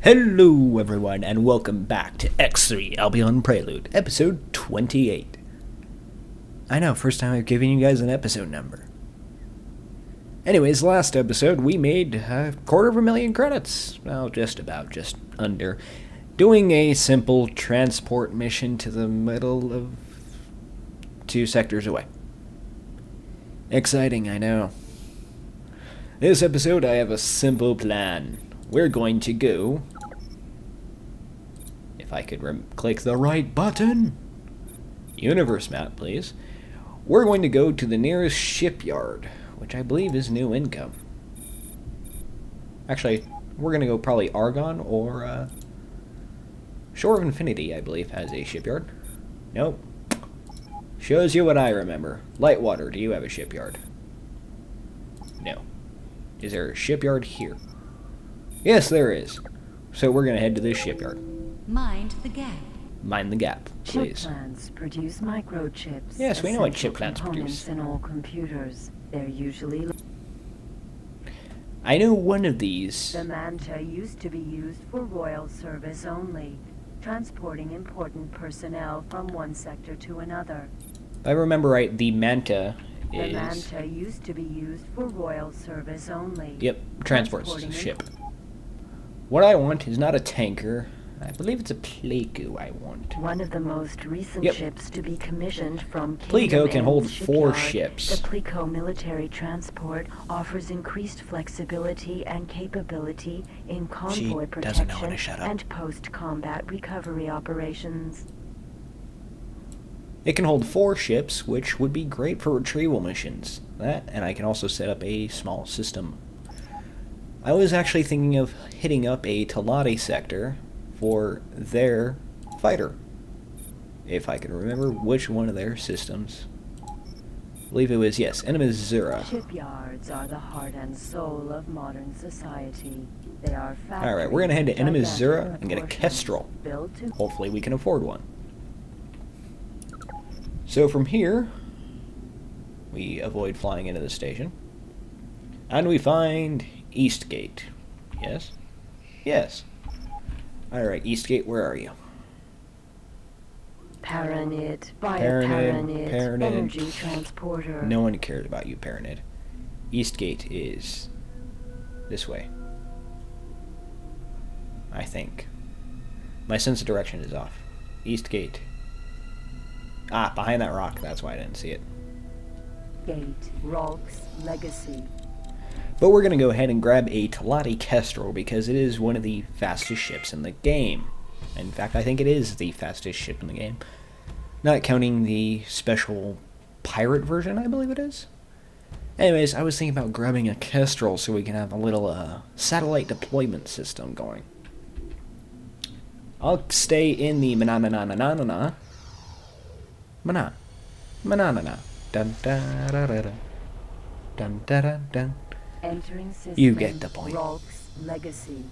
Hello everyone and welcome back to X3 Albion Prelude, episode 28. I know, first time I've given you guys an episode number. Anyways, last episode we made 250,000 credits. Well, just under. Doing a simple transport mission to the middle of 2 sectors away. Exciting, I know. This episode I have a simple plan. We're going to go, if I could click the right button, universe map please, we're going to go to the nearest shipyard, which I believe is New Income. Actually, we're going to go probably Argon or Shore of Infinity, I believe, has a shipyard. Nope. Shows you what I remember. Lightwater, do you have a shipyard? No. Is there a shipyard here? Yes, there is. So we're going to head to this shipyard. Mind the gap. Mind the gap, please. Chip plants produce microchips. Yes, we know what chip plants components produce. in all computers. They're usually. I know one of these. The Manta used to be used for royal service only, transporting important personnel from one sector to another. If I remember right, the Manta The is... Manta used to be used for royal service only. Yep, transports Transporting ship. What I want is not a tanker. I believe it's a Pleco I want. One of the most recent Yep. ships to be commissioned from Pleco Kingdom can hold End's 4 shipyard, ships. The Pleco military transport offers increased flexibility and capability in convoy doesn't know when to protection shut up. and post-combat recovery operations. It can hold 4 ships, which would be great for retrieval missions. That, and I can also set up a small system. I was actually thinking of hitting up a Talati sector for their fighter. If I can remember which one of their systems. I believe it was, yes, Zura. Shipyards are the heart and soul of modern society. They are Alright, we're going to head to factories Zura and get a gigantic Kestrel. built to Hopefully we can afford one. So from here, we avoid flying into the station. And we find Eastgate. Yes? Yes. Alright, Eastgate, where are you? Paranid, via Paranid, Paranid. energy transporter. No one cares about you, Paranid. Eastgate is this way. I think. My sense of direction is off. Eastgate. Ah, behind that rock, that's why I didn't see it. Gate, Rolk's Legacy. But we're going to go ahead and grab a Talati Kestrel because it is one of the fastest ships in the game. In fact, I think it is the fastest ship in the game. Not counting the special pirate version, I believe it is. Anyways, I was thinking about grabbing a Kestrel so we can have a little satellite deployment system going. I'll stay in the Mananananana. Mananana. Dun da da da da. Dun da da dun. Entering system. You get the point. Rolk's Legacy.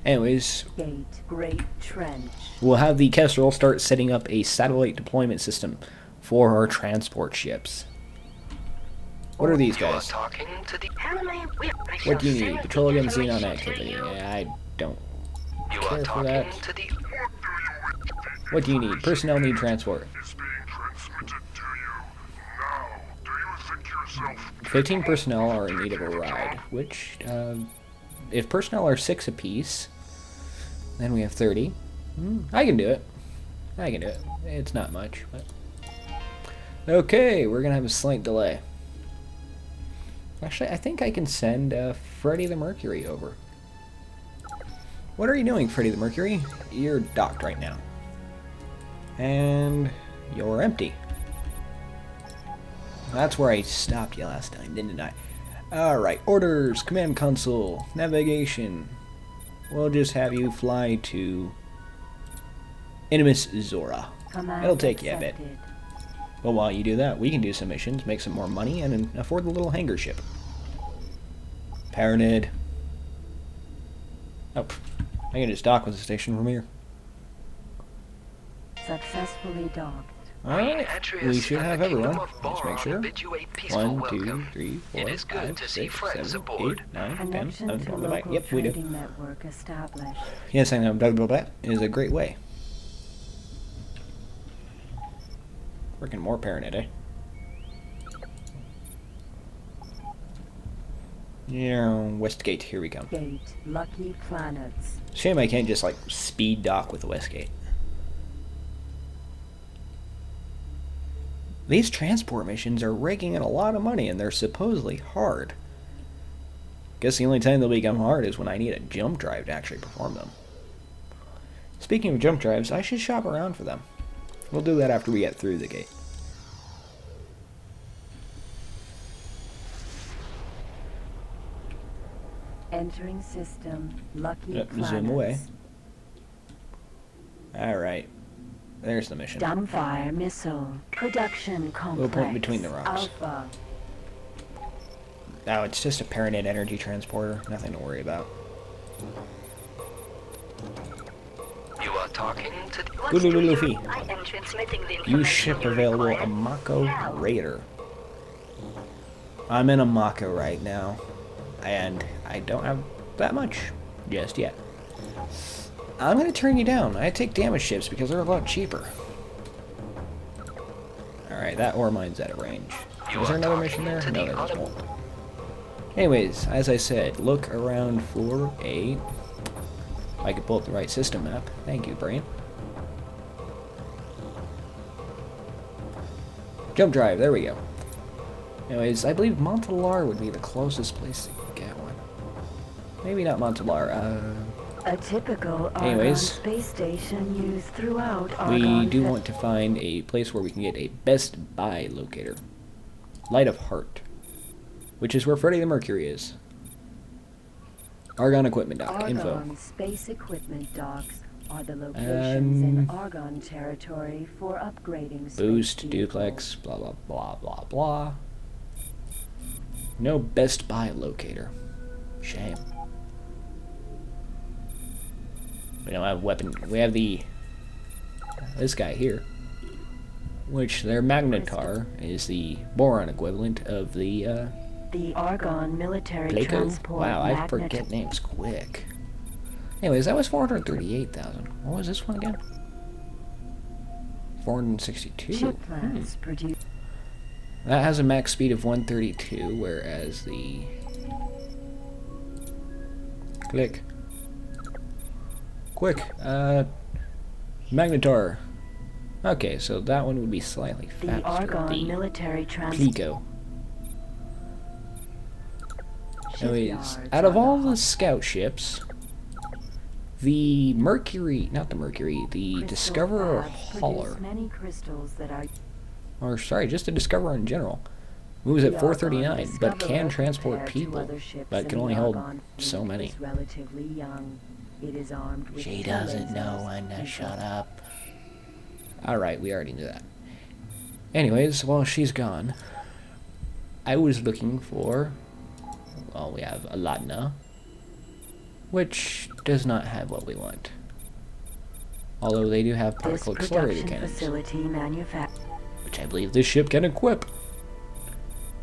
Anyways, Gate, Great Trench. we'll have the Kestrel start setting up a satellite deployment system for our transport ships. What are these guys? What do you need? Patrol against Xenon activity. Yeah, I don't care for that. What do you need? Personnel need transport. 15 personnel are in need of a ride, which, if personnel are 6 apiece, then we have 30. I can do it. I can do it. It's not much, but... Okay, we're gonna have a slight delay. Actually, I think I can send Freddie the Mercury over. What are you doing, Freddie the Mercury? You're docked right now. And you're empty. That's where I stopped you last time, didn't I? Alright, orders, command console, navigation. We'll just have you fly to Zora. It'll take you a bit. But while you do that, we can do some missions, make some more money, and afford the little hangar ship. Paranid. Oh, I can just dock with the station from here. Successfully docked. Alright, we should have everyone. Let's make sure. 1, 2, 3, 4, 5, 6, 7, 8, 9, 10, Connection 11, to 12, local Yep, we do. trading network established. Yes, I know. Blah, blah, blah, is a great way. Freaking more Paranid, eh? Yeah, Westgate, here we come. Gate, Lucky Planets. Shame I can't just, like, speed dock with Westgate. These transport missions are raking in a lot of money, and they're supposedly hard. Guess the only time they'll become hard is when I need a jump drive to actually perform them. Speaking of jump drives, I should shop around for them. We'll do that after we get through the gate. Entering system, Lucky Yep, Planets. zoom away. Alright. There's the mission. Dumbfire missile. Production complex. Little point between the rocks. Alpha. Oh, it's just a Paranid energy transporter. Nothing to worry about. You are talking to the Gululufi. I am transmitting the You information ship you available require a Mako now. Raider. I'm in a Mako right now. And I don't have that much just yet. I'm going to turn you down. I take damage ships because they're a lot cheaper. Alright, that ore mine's out of range. Is there another mission there? No, there isn't. Anyways, as I said, look around for a... I could pull up the right system map. Thank you, brain. Jump drive, there we go. Anyways, I believe Montalar would be the closest place to get one. Maybe not Montalar, A typical Argon Anyways, space station used throughout we Argon. do want to find a place where we can get a Best Buy locator. Light of Heart. Which is where Freddie the Mercury is. Argon Equipment Dock. Argon Info. space equipment docks are the locations in Um, Argon territory for upgrading space Boost, vehicles. duplex, blah blah blah blah blah. No Best Buy locator. Shame. We don't have weapon. We have this guy here, which their magnetar is the boron equivalent of the The Argon military Pleco. transport Wow, I magnet. forget names quick. Anyways, that was 438,000. What was this one again? 462. Chip plants produce That has a max speed of 132, whereas the... Click. Quick. Magnetar. Okay, so that one would be slightly the faster. Argon The military transport. Pleco. Anyways, out of all the scout ships, the Mercury, not the Mercury, the Discoverer or Hauler, Many crystals that are or sorry, just the Discoverer in general, moves at The 439, Argon but can Discoverer, transport compared to people, other ships but in can the only hold Argon so fleet, many. is relatively young. It is armed with She two doesn't know lasers when to and shut up. Alright, we already knew that. Anyways, while she's gone, I was looking for... Well, we have Aladna, which does not have what we want. Although they do have This particle accelerator production cannons, facility manufactures which I believe this ship can equip.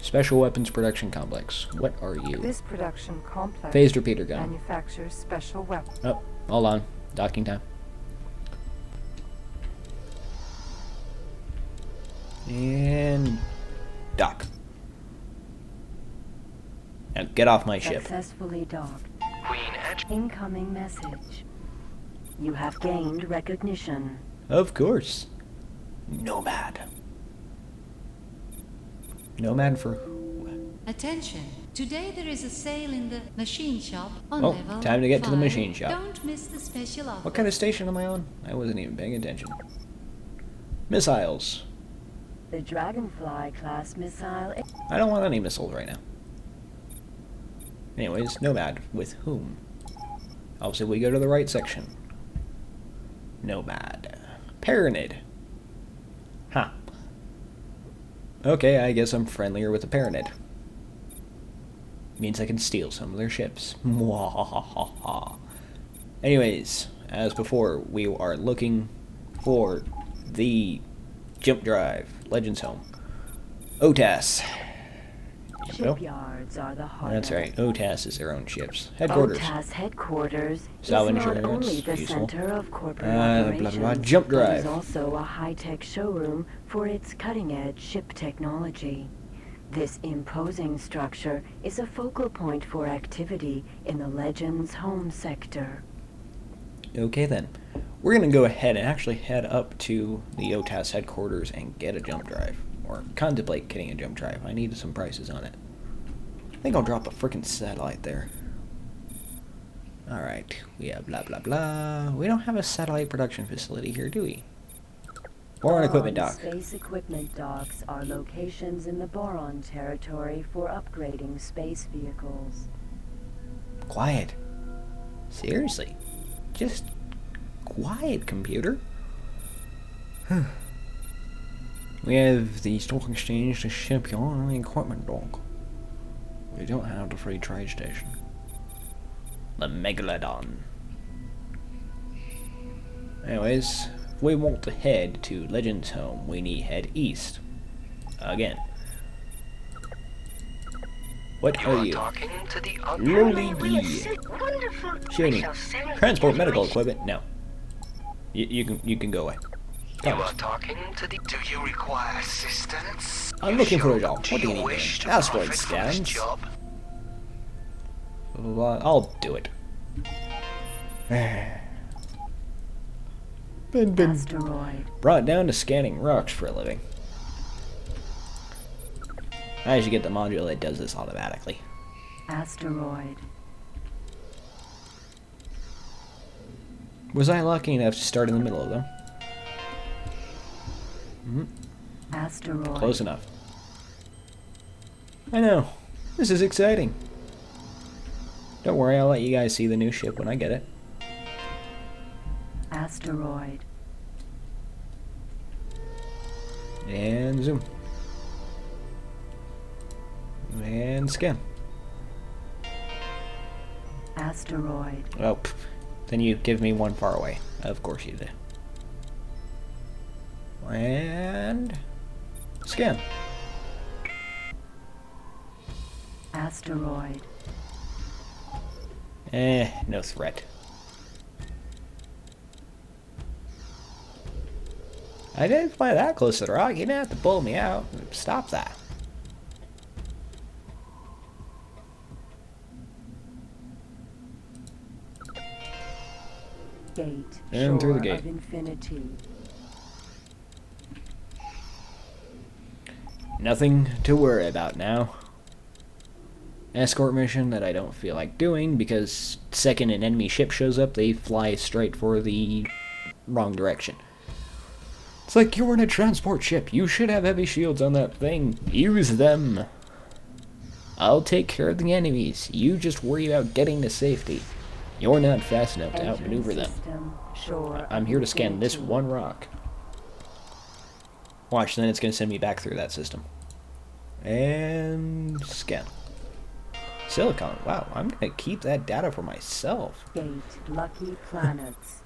Special Weapons Production Complex. What are you? This production complex Phased repeater gun. manufactures special weapons. Oh, hold on. Docking time. And dock. Now get off my ship. successfully docked. Queen Edge. Incoming message. You have gained recognition. Of course. Nomad. Nomad for who? Attention! Today there is a sale in the machine shop on Oh, level time to get to the 5. machine shop. Don't miss the special offer. What kind of station am I on? I wasn't even paying attention. Missiles. The Dragonfly class missile. I don't want any missiles right now. Anyways, Nomad. With whom? Obviously, we go to the right section. Nomad. Paranid. Huh. Okay, I guess I'm friendlier with the Paranid. Means I can steal some of their ships. Mwahaha. Anyways, as before, we are looking for the Jump drive. Legends home. OTAS. Well, Shipyards are the heart. that's of right. OTAS is their own ships. Headquarters. OTAS headquarters Salvage is not units, only the useful. center of corporate Blah, operations, blah, blah. Jump but drive. is also a high-tech showroom for its cutting-edge ship technology. This imposing structure is a focal point for activity in the Legends home sector. Okay then. We're going to go ahead and actually head up to the OTAS headquarters and get a jump drive. Or contemplate getting a jump drive. I need some prices on it. I think I'll drop a frickin' satellite there. Alright, we have blah blah blah. We don't have a satellite production facility here, do we? Or an equipment dock. Space equipment docks are locations in the Boron territory for upgrading space vehicles. Quiet. Seriously. Just quiet, computer. We have the stock exchange, the shipyard, and the equipment dock. We don't have the free trade station. The Megalodon. Anyways, if we want to head to Legends home, we need head east. Again. What are you? Talking to the Lowly bee. Shady. Transport medical equipment? No. You can go away. You are talking to the... Do you require assistance? I'm looking for a job. Do What do you need? wish to Asteroid profit from this scans. job? I'll do it. Been Asteroid. brought down to scanning rocks for a living. I should get the module that does this automatically. Asteroid. Was I lucky enough to start in the middle of them? Asteroid. Close enough. I know. This is exciting. Don't worry, I'll let you guys see the new ship when I get it. Asteroid. And zoom. And scan. Asteroid. Oh, then you give me one far away. Of course you do. And scan. Asteroid. No threat. I didn't fly that close to the rock. You didn't have to pull me out. Stop that. Gate. And through the Shore gate. of Infinity. Nothing to worry about now. Escort mission that I don't feel like doing because second an enemy ship shows up, they fly straight for the wrong direction. It's like you're in a transport ship. You should have heavy shields on that thing. Use them. I'll take care of the enemies. You just worry about getting to safety. You're not fast enough to outmaneuver them. System. Shore I'm of here to scan this Infinity. one rock. Watch, then it's going to send me back through that system. And scan. Silicon. Wow, I'm going to keep that data for myself. Gate. Lucky planets.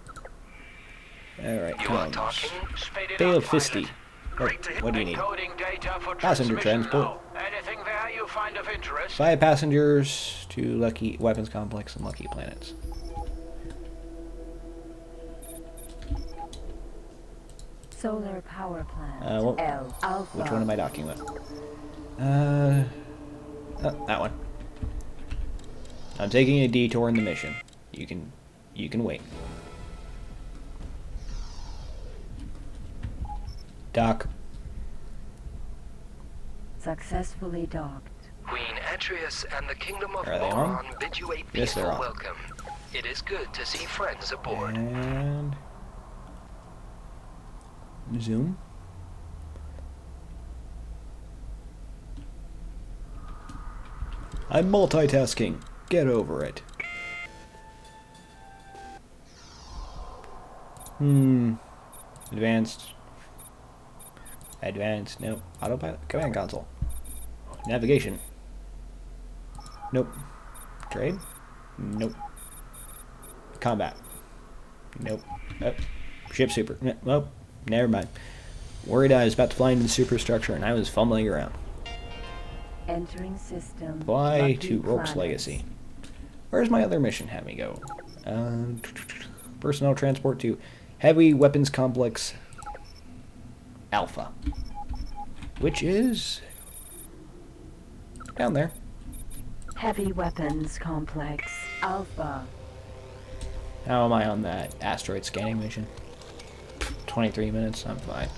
Alright, You are comms. talking... Failed Fisty. What do you need? Passenger transport. Anything there you find of interest? 5 passengers to Lucky Weapons Complex and Lucky Planets. Solar power plant. Well, L. Alpha. which one am I docking with? Oh, that one. I'm taking a detour in the mission. You can wait. Dock. Successfully docked. Queen Atreus and the Kingdom of Are they on? Boron bid you a Yes, they're peaceful on. welcome. It is good to see friends aboard. And zoom. I'm multitasking. Get over it. Advanced. Advanced. Nope. Autopilot. Command console. Navigation. Nope. Trade. Nope. Combat. Nope. Oh. Ship super. Nope. Never mind. Worried I was about to fly into the superstructure and I was fumbling around. Entering system. Fly Lucky to Rourke's planets. Legacy. Where's my other mission have me go? Personnel transport to Heavy Weapons Complex Alpha. Which is down there. Heavy Weapons Complex Alpha. How am I on that asteroid scanning mission? 23 minutes, I'm fine.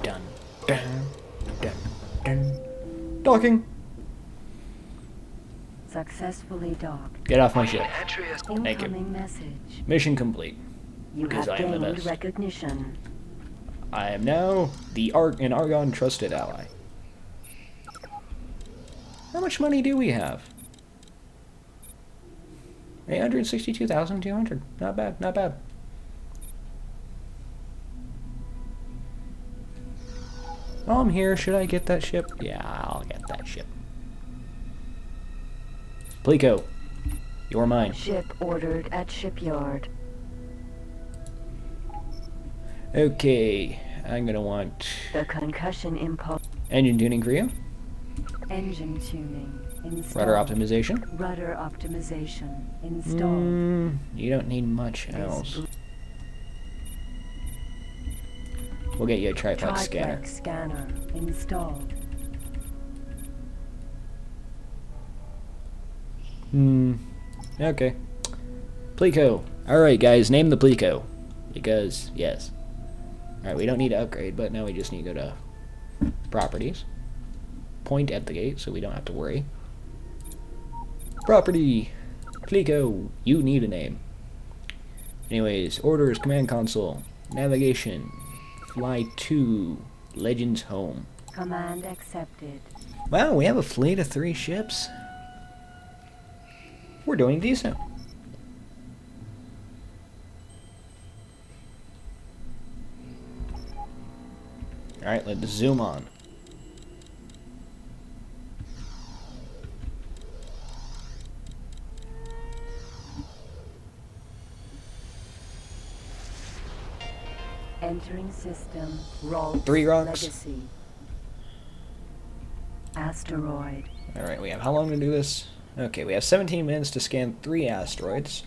Dun, dun, dun, dun. Docking! Successfully docked. Get off my ship. Entry is Thank you. Incoming message. Mission complete. You Because have I am the gained best. recognition. I am now an Argon trusted ally. How much money do we have? 862,200. Not bad, not bad. Oh, I'm here. Should I get that ship? Yeah, I'll get that ship. Pleco, you're mine. Ship ordered at shipyard. Okay, I'm gonna want The concussion impulse. engine tuning for you, Engine tuning. Installed. rudder optimization. Rudder optimization. Installed. You don't need much else. We'll get you a triplex scanner. Triplex scanner. Installed. Okay. Pleco. Alright, guys, name the Pleco. Because, yes. Alright, we don't need to upgrade, but now we just need to go to properties. Point at the gate, so we don't have to worry. Property. Pleco. You need a name. Anyways, orders, command console, navigation, fly to Legends Home. Command accepted. Wow, we have a fleet of 3 ships. We're doing decent. Alright, let's zoom on. Entering system. Roll. 3 rocks. Legacy. Asteroid. Alright, we have how long to do this? Okay, we have 17 minutes to scan 3 asteroids.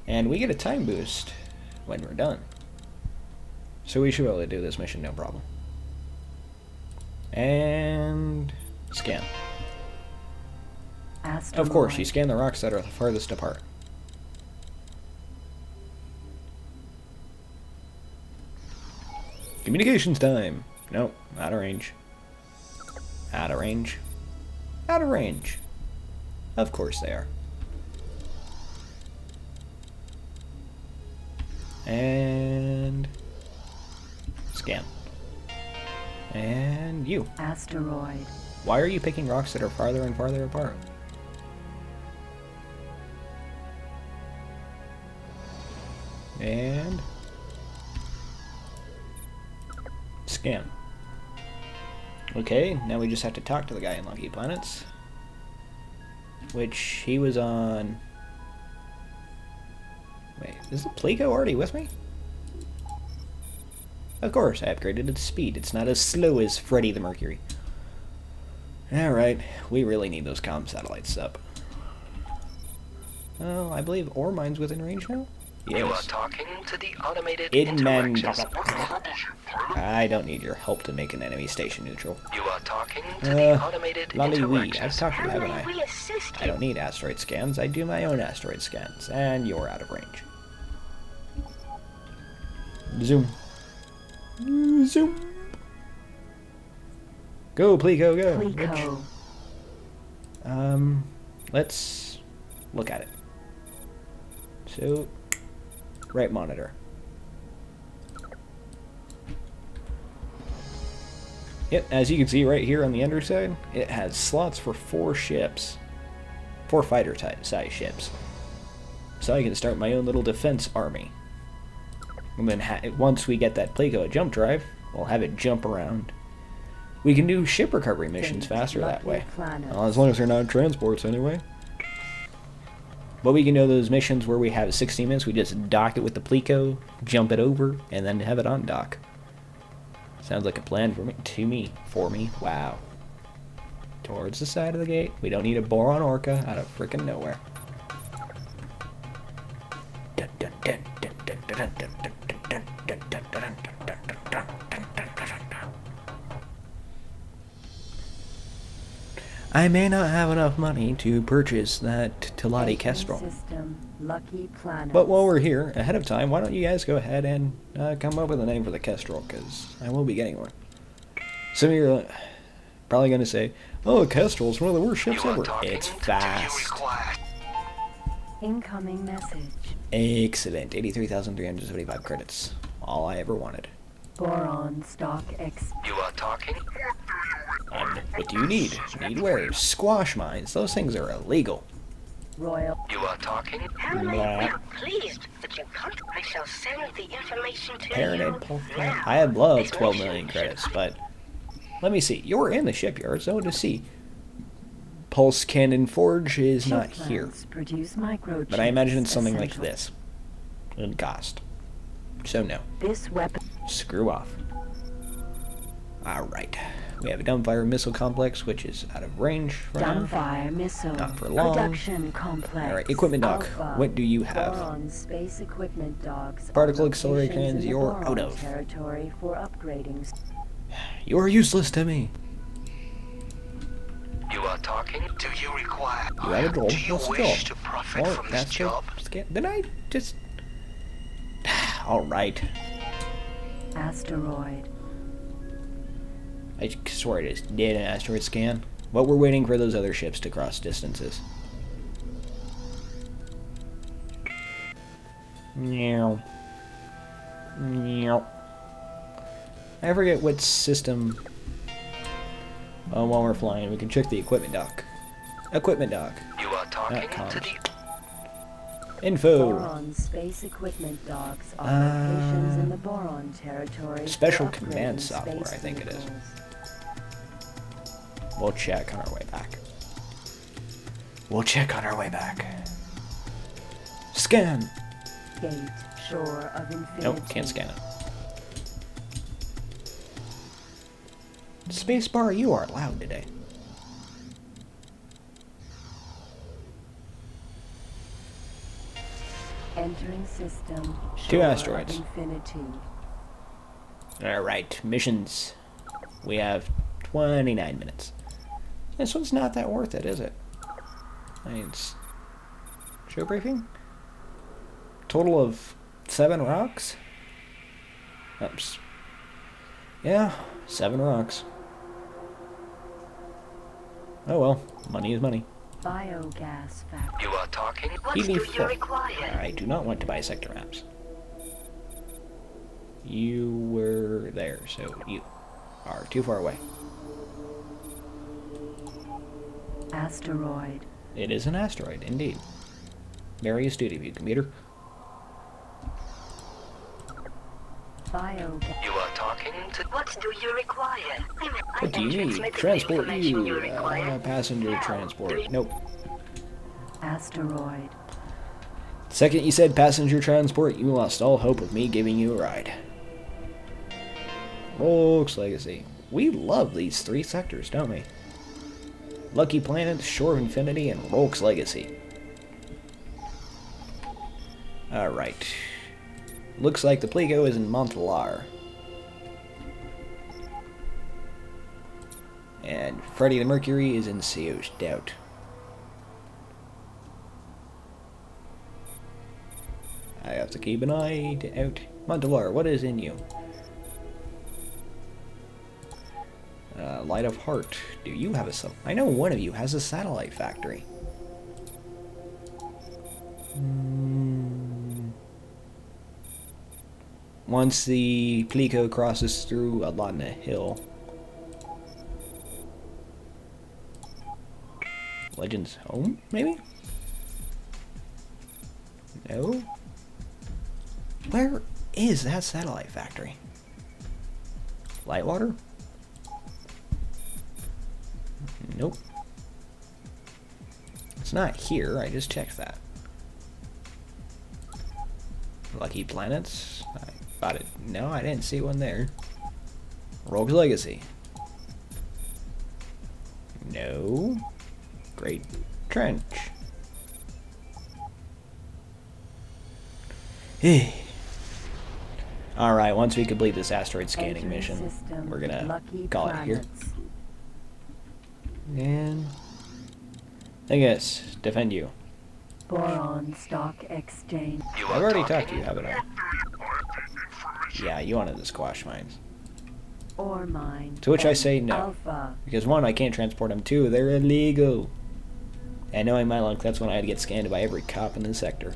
And we get a time boost when we're done. So we should be able to do this mission no problem. And scan. Asteroid. Of course, you scan the rocks that are the farthest apart. Communications time. Nope, out of range. Out of range. Out of range. Of course they are. And scan. And you. Asteroid. Why are you picking rocks that are farther and farther apart? And scan. Okay, now we just have to talk to the guy in Lucky Planets. Which he was on. Wait, is the Pleco already with me? Of course, I upgraded its speed. It's not as slow as Freddy the Mercury. Alright, we really need those comm satellites up. Oh, I believe ore mine's within range now? You are Yes. talking to the automated Inman. interactions. I don't need your help to make an enemy station neutral. You are talking to the automated Lolly Wee, I've interactions. talked to you, haven't I? I don't need asteroid scans, I do my own asteroid scans, and you're out of range. Zoom. Zoom. Go, Pleco, go. Pleco. Let's look at it. So, right monitor. Yep, as you can see right here on the underside, it has slots for 4 ships. 4 fighter size ships. So I can start my own little defense army. And then once we get that Pleco jump drive, we'll have it jump around We can do ship recovery missions faster that way. Well, as long as they're not transports anyway. But we can do those missions where we have 16 minutes, we just dock it with the Pleco, jump it over, and then have it on dock. Sounds like a plan for me. Wow. Towards the side of the gate. We don't need a boron orca out of frickin' nowhere. I may not have enough money to purchase that Tilati Kestrel. But while we're here, ahead of time, why don't you guys go ahead and come up with a name for the Kestrel, because I will be getting one. Some of you are probably going to say, oh, Kestrel is one of the worst ships ever. It's fast. Incoming message. Excellent. 83,375 credits. All I ever wanted. Boron stock X. You are talking? What do you need? Need wares. Squash mines. Those things are illegal. Royal. You are talking? Apparently, we are pleased that you come. I shall send the information to Paranid you pulse now. plant. I had loved This 12 mission million should credits, but let me see. You're in the shipyard, so to see. Pulse Cannon Forge is Chip not here. plants produce microchips But I imagine it's something like essential. this. In cost. So no. This weapon. Screw off. Alright. We have a dumbfire missile complex, which is out of range for now. Dumbfire missile. Not for long. Production complex. Alright, equipment dock. Alpha. What do you have? Boron space equipment docks. Particle are accelerator locations cannons, in the you're boron out of. territory for upgrading. You're useless to me. You are talking? Do you require... You have a job. Do you What's the wish job? to profit Well, from this that's job? Did I just... Alright. Asteroid. I swear I just did an asteroid scan. But we're waiting for those other ships to cross distances. Meow. Meow. I forget what system... Oh, while we're flying, we can check the equipment dock. Equipment dock. You are talking comms. to the... Info. Boron space equipment docks are locations in the boron territory. Special for command upgrading software, space I think it is. vehicles. We'll check on our way back. We'll check on our way back. Scan! Gate, shore of infinity. Nope, can't scan it. Spacebar, you are loud today. Entering system. Two shore of asteroids. Infinity. Alright, missions. We have 29 minutes. This one's not that worth it, is it? It's... Show briefing? Total of 7 rocks? Oops. Yeah, 7 rocks. Oh well, money is money. Biogas factory. You are talking? What Keep do me you full. require? I do not want to buy sector maps. You were there, so you are too far away. Asteroid. It is an asteroid, indeed. Very astute of you, computer. Biogas. You are talking to... What do you require? What do you need? Transport you. Passenger transport. Nope. Asteroid. Second you said passenger transport, you lost all hope of me giving you a ride. Rogue's Legacy. We love these 3 sectors, don't we? Lucky Planet, Shore of Infinity, and Rogue's Legacy. Alright. Looks like the Pleco is in Montelar. And Freddy the Mercury is in Seo's Doubt. I have to keep an eye out. Montelar, what is in you? Light of Heart. Do you have a... I know one of you has a satellite factory. Once the Pleco crosses through Aladna Hill. Legends Home, maybe? No? Where is that satellite factory? Lightwater? Nope. It's not here. I just checked that. Lucky planets. I thought it. No, I didn't see one there. Rogue's Legacy. No. Great Trench. Alright, once we complete this asteroid scanning mission, we're gonna call it here. And I guess, defend you. Boron stock exchange. I've already talked to you, haven't I? Yeah, you wanted to squash mines. Ore mine. To which I say no. Alpha. Because one, I can't transport them. Two, they're illegal. And knowing my luck, that's when I had to get scanned by every cop in the sector.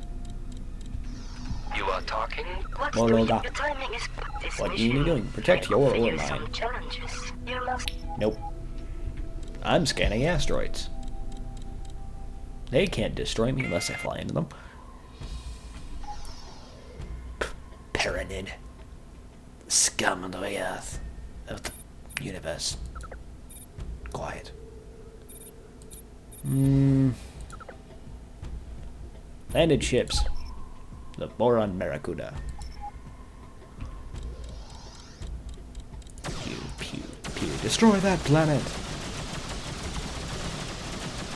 You are talking? What's Well, doing? well, Your timing is this What are mission. you doing? Protect your Offering ore you mine. some challenges. You must Nope. I'm scanning asteroids. They can't destroy me unless I fly into them. Paranid. Scum of the earth. Of the universe. Quiet. Landed ships. The Boron Barracuda. Pew, pew, pew. Destroy that planet!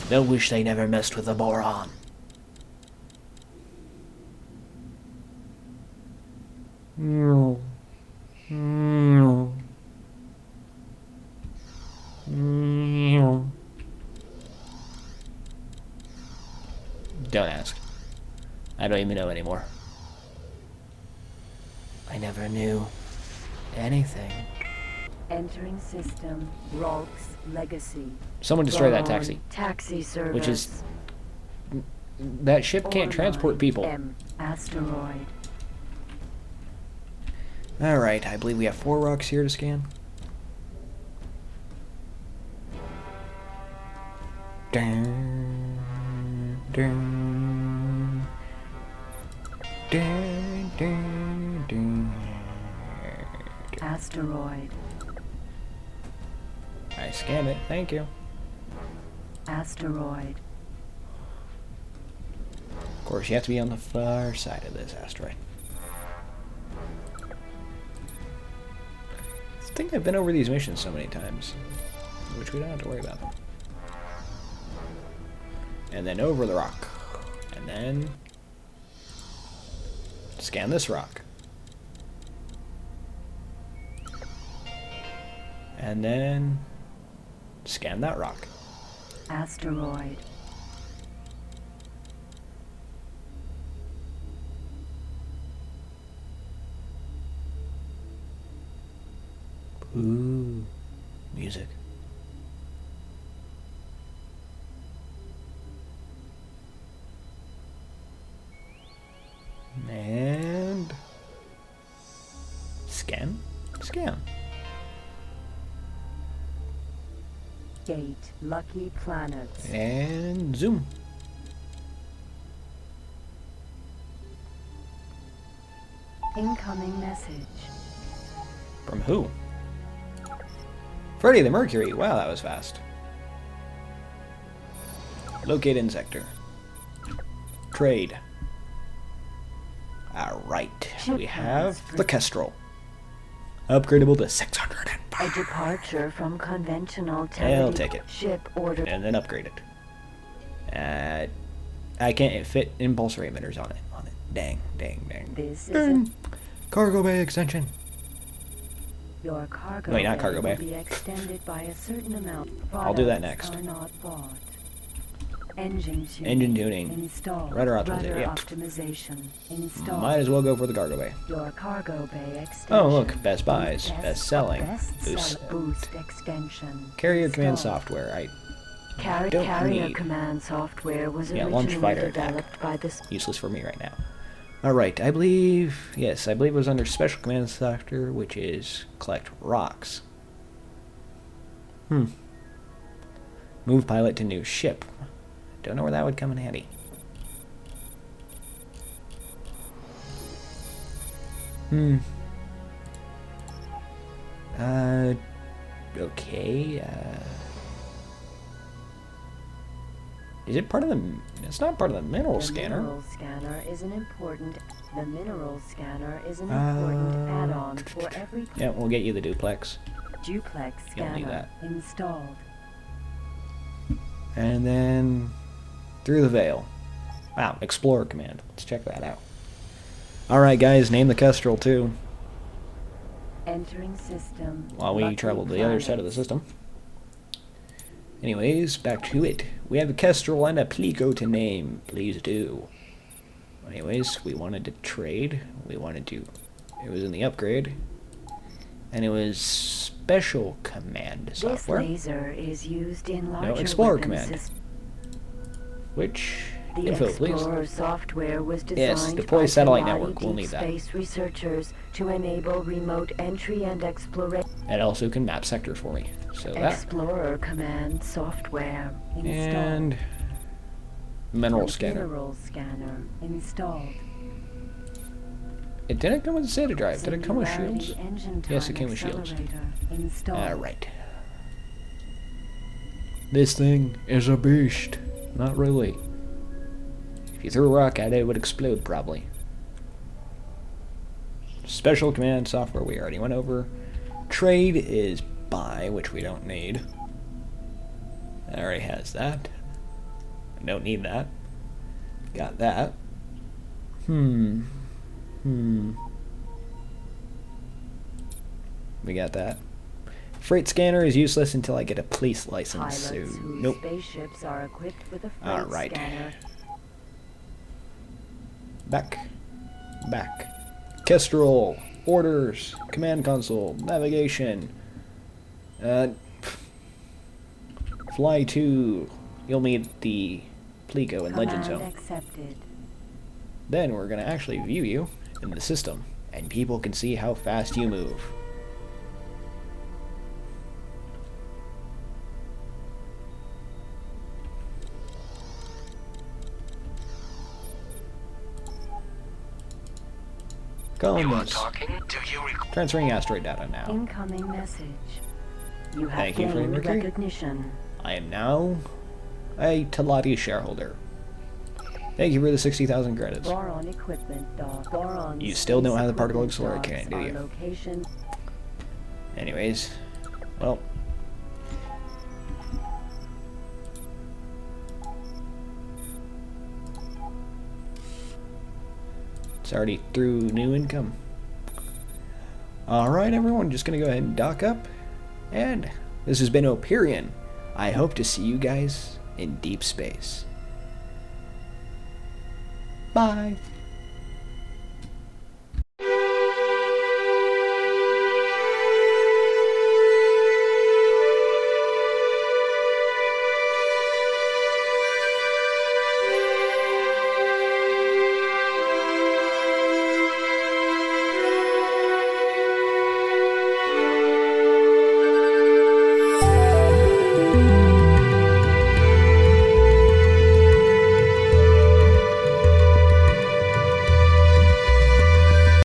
They'll wish they never messed with the boron. Don't ask. I don't even know anymore. I never knew anything. Entering system. Rolk's Legacy. Someone destroy that Boron taxi. Taxi service. Which is... That ship can't Ore transport mine people. M. Asteroid. Alright, I believe we have 4 rocks here to scan. Dun, dun, dun, dun, dun. Asteroid. I scanned it, thank you. Asteroid. Of course, you have to be on the far side of this asteroid. I think I've been over these missions so many times, which we don't have to worry about them. And then over the rock. And then scan this rock. And then scan that rock. Asteroid. Ooh, music. And scan, scan. Gate. Lucky planets. And zoom. Incoming message. From who? Freddie the Mercury. Wow, that was fast. Locate in sector. Trade. Alright, we have the Kestrel. Upgradable to 605. A departure from conventional I'll take it. ship order. And then upgrade it. I can't fit impulsory emitters on it. Dang, dang, dang. This is Cargo bay extension. your cargo. Wait, not cargo bay. Will be extended by a certain amount. I'll do that Products next. Are not bought. Engine tuning. Installed. Rudder optimization. Yep. Optimization installed. Might as well go for the cargo bay. Your cargo bay extension. Oh, look, Best Buys, Best Selling, Boost extension. Carrier command Installed. software. I Carrier don't need- command software was launch originally fighter attack. developed by the Useless for me right now. Alright, I believe it was under special command software, which is collect rocks. Move pilot to new ship. Don't know where that would come in handy. Okay, Is it part of the... It's not part of the mineral The scanner. mineral scanner is an important add-on for every Yeah, we'll get you the duplex. duplex You'll need scanner that. installed. And then through the veil. Wow, Explorer command. Let's check that out. Alright guys, name the Kestrel too. Entering system. While we Lucky travel to the other side of the planets. system. Anyways, back to it. We have a Kestrel and a Pleco to name. Please do. Anyways, we wanted to trade. We wanted to... It was in the upgrade. And it was special command software. This laser is used in larger Explorer weapon command. systems. Which... The info, please. Explorer software was designed Yes, deploy by satellite Kanadi network. We'll deep need that. space researchers to enable remote entry and exploration. It also can map sectors for me. So that. Explorer command software installed. And... Mineral scanner. Mineral scanner installed. It didn't come with a SATA drive. Did it come with Singularity shields? engine Yes, it time came with shields. accelerator Installed. Alright. This thing is a beast. Not really. If you threw a rock at it, it would explode, probably. Special command software we already went over. Trade is buy, which we don't need. It already has that. I don't need that. Got that. We got that. Freight scanner is useless until I get a police license, Pilots so whose nope. spaceships are equipped with a freight Alright. scanner. Back. Kestrel. Orders. Command console. Navigation. Fly to... You'll need the Pleco and Legend Command Zone. accepted. Then we're going to actually view you in the system, and people can see how fast you move. You are Columns. talking. Do you require... Transferring asteroid data now. Incoming message. You have Thank you for your gained Mercury. recognition. I am now a Talati shareholder. Thank you for the 60,000 credits. Boron equipment dog. Boron You still don't have the particle equipment accelerator dogs cannon, do are you? Location. Anyways, well. It's already through new income. Alright everyone, just gonna go ahead and dock up. And this has been Opirian. I hope to see you guys in deep space. Bye.